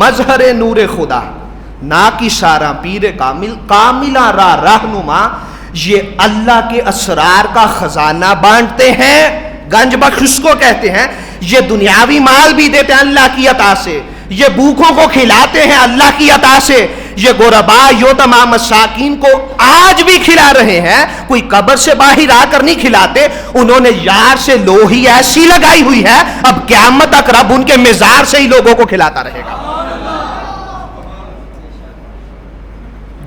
مظہر نور خدا نا کی سارا پیر کامل کاملہ را رہنما, یہ اللہ کے اسرار کا خزانہ بانٹتے ہیں. گنج بخش اس کو کہتے ہیں. یہ دنیاوی مال بھی دیتے ہیں اللہ کی عطا سے, یہ بھوکوں کو کھلاتے ہیں اللہ کی عطا سے, یہ غربا یتیما مساکین کو آج بھی کھلا رہے ہیں. کوئی قبر سے باہر آ کر نہیں کھلاتے, انہوں نے یار سے لوہی ایسی لگائی ہوئی ہے اب قیامت تک رب ان کے مزار سے ہی لوگوں کو کھلاتا رہے گا.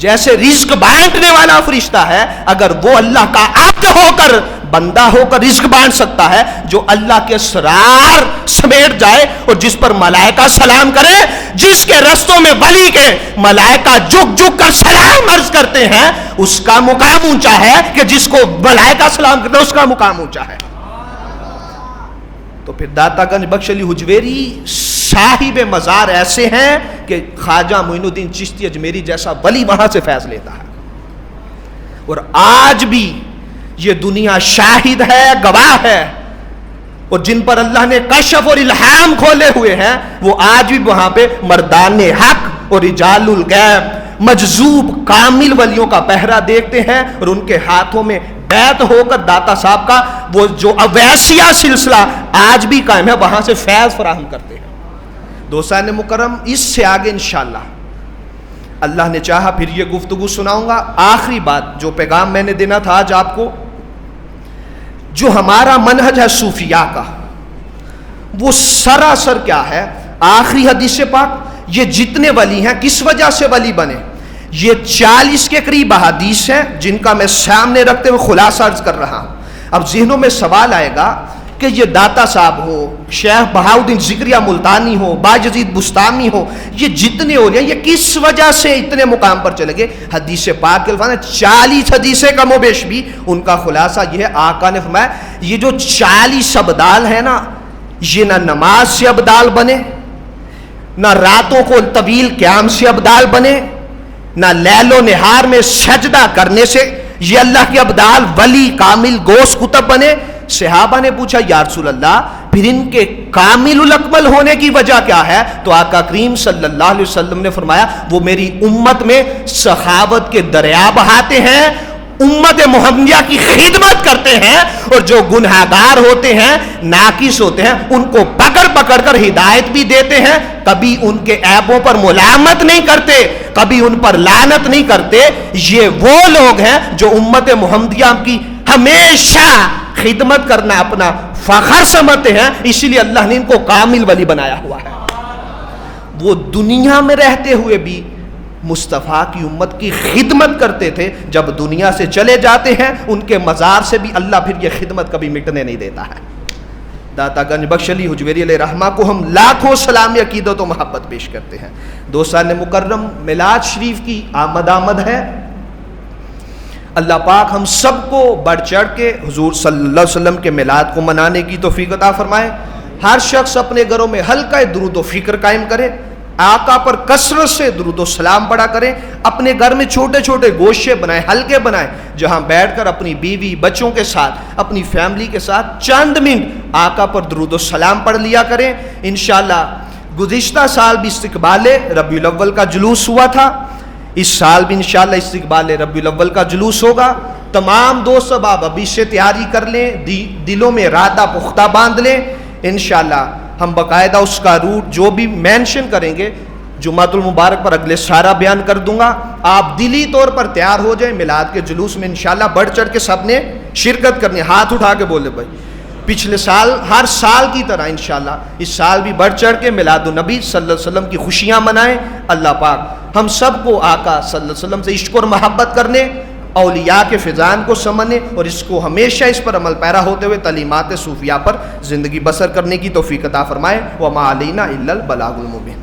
جیسے رزق بانٹنے والا فرشتہ ہے, اگر وہ اللہ کا عبد ہو کر بندہ ہو کر رزق بانٹ سکتا ہے, جو اللہ کے اسرار سمیٹ جائے اور جس پر ملائکہ سلام کرے, جس کے رستوں میں ولی کے ملائکہ جھک جھک کر سلام عرض کرتے ہیں, اس کا مقام اونچا ہے کہ جس کو ملائکہ سلام کرتے ہیں اس کا مقام اونچا ہے. تو پھر داتا گنج بخش علی حجویری صاحب مزار ایسے ہیں کہ خواجہ معین الدین چشتی اجمیری جیسا ولی وہاں سے فیض لیتا ہے. اور آج بھی یہ دنیا شاہد ہے, گواہ ہے, اور جن پر اللہ نے کشف اور الہام کھولے ہوئے ہیں وہ آج بھی وہاں پہ مردان حق اور رجال الغیب مجذوب کامل ولیوں کا پہرا دیکھتے ہیں, اور ان کے ہاتھوں میں بیعت ہو کر داتا صاحب کا وہ جو اویسیہ سلسلہ آج بھی قائم ہے وہاں سے فیض فراہم کرتے ہیں. دوستان مکرم, اس سے آگے انشاءاللہ اللہ نے چاہا پھر یہ گفتگو سناؤں گا. آخری بات جو پیغام میں نے دینا تھا آج آپ کو, جو ہمارا منہج ہے صوفیاء کا وہ سراسر کیا ہے, آخری حدیث پاک, یہ جتنے ولی ہیں کس وجہ سے ولی بنے, یہ 40 کے قریب احادیث ہیں جن کا میں سامنے رکھتے ہوئے خلاصہ عرض کر رہا ہوں. اب ذہنوں میں سوال آئے گا کہ یہ داتا صاحب ہو, شیخ بہاؤالدین ذکریہ ملتانی ہو, باجزید بستامی ہو, یہ جتنے ہو رہے ہیں یہ کس وجہ سے اتنے مقام پر چلے گئے. حدیث پاک کے الفاظ 40 حدیثیں کم و بیش بھی ان کا خلاصہ یہ ہے. آقا نے فرمایا یہ جو 40 ابدال ہیں نا, یہ نہ نماز سے ابدال بنے, نہ راتوں کو طویل قیام سے ابدال بنے, نہ لیل و نہار میں سجدہ کرنے سے یہ اللہ کے ابدال ولی کامل گوس کتب بنے. صحابہ نے پوچھا یا رسول اللہ پھر ان کے کامل الاکمل ہونے کی وجہ کیا ہے؟ تو آقا کریم صلی اللہ علیہ وسلم نے فرمایا وہ میری امت میں سخاوت کے دریا بہاتے ہیں، امت محمدیہ کی خدمت کرتے ہیں، اور جو گنہگار ہوتے ہیں، ناقص ہوتے ہیں، ان کو پکڑ پکڑ کر ہدایت بھی دیتے ہیں. کبھی ان کے عیبوں پر ملامت نہیں کرتے، کبھی ان پر لعنت نہیں کرتے. یہ وہ لوگ ہیں جو امت محمدیہ کی ہمیشہ خدمت کرنا اپنا فخر سمجھتے ہیں، اسی لیے اللہ نے ان کو کامل ولی بنایا ہوا ہے. وہ دنیا میں رہتے ہوئے بھی مصطفیٰ کی امت کی خدمت کرتے تھے. جب دنیا سے چلے جاتے ہیں ان کے مزار سے بھی اللہ پھر یہ خدمت کبھی مٹنے نہیں دیتا ہے. داتا گنج بخش علی حجویری علیہ رحمہ کو ہم لاکھوں سلامی عقیدت و محبت پیش کرتے ہیں. 2 سال مکرم میلاد شریف کی آمد ہے. اللہ پاک ہم سب کو بڑھ چڑھ کے حضور صلی اللہ علیہ وسلم کے میلاد کو منانے کی توفیق عطا فرمائے. ہر شخص اپنے گھروں میں ہلکا درود و فکر قائم کرے، آقا پر کثرت سے درود و سلام پڑھا کریں. اپنے گھر میں چھوٹے چھوٹے گوشے بنائیں، حلقے بنائیں، جہاں بیٹھ کر اپنی بیوی بچوں کے ساتھ، اپنی فیملی کے ساتھ چند منٹ آقا پر درود و سلام پڑھ لیا کریں. انشاءاللہ گزشتہ سال بھی استقبال ربیع الاول کا جلوس ہوا تھا، اس سال بھی انشاءاللہ استقبال ربیع الاول کا جلوس ہوگا. تمام دوست احباب ابھی سے تیاری کر لیں، دلوں میں ارادہ پختہ باندھ لیں. انشاءاللہ ہم باقاعدہ اس کا روٹ جو بھی مینشن کریں گے جمعۃ المبارک پر اگلے سارا بیان کر دوں گا. آپ دلی طور پر تیار ہو جائیں، میلاد کے جلوس میں انشاءاللہ بڑھ چڑھ کے سب نے شرکت کرنی. ہاتھ اٹھا کے بولے بھائی پچھلے سال ہر سال کی طرح انشاءاللہ اس سال بھی بڑھ چڑھ کے میلاد النبی صلی اللہ علیہ وسلم کی خوشیاں منائیں. اللہ پاک ہم سب کو آقا صلی اللہ علیہ وسلم سے عشق اور محبت کرنے، اولیاء کے فیضان کو سمجھنے اور اس کو ہمیشہ اس پر عمل پیرا ہوتے ہوئے تعلیمات صوفیہ پر زندگی بسر کرنے کی توفیق عطا فرمائے. وما علینا الا البلاغ المبین.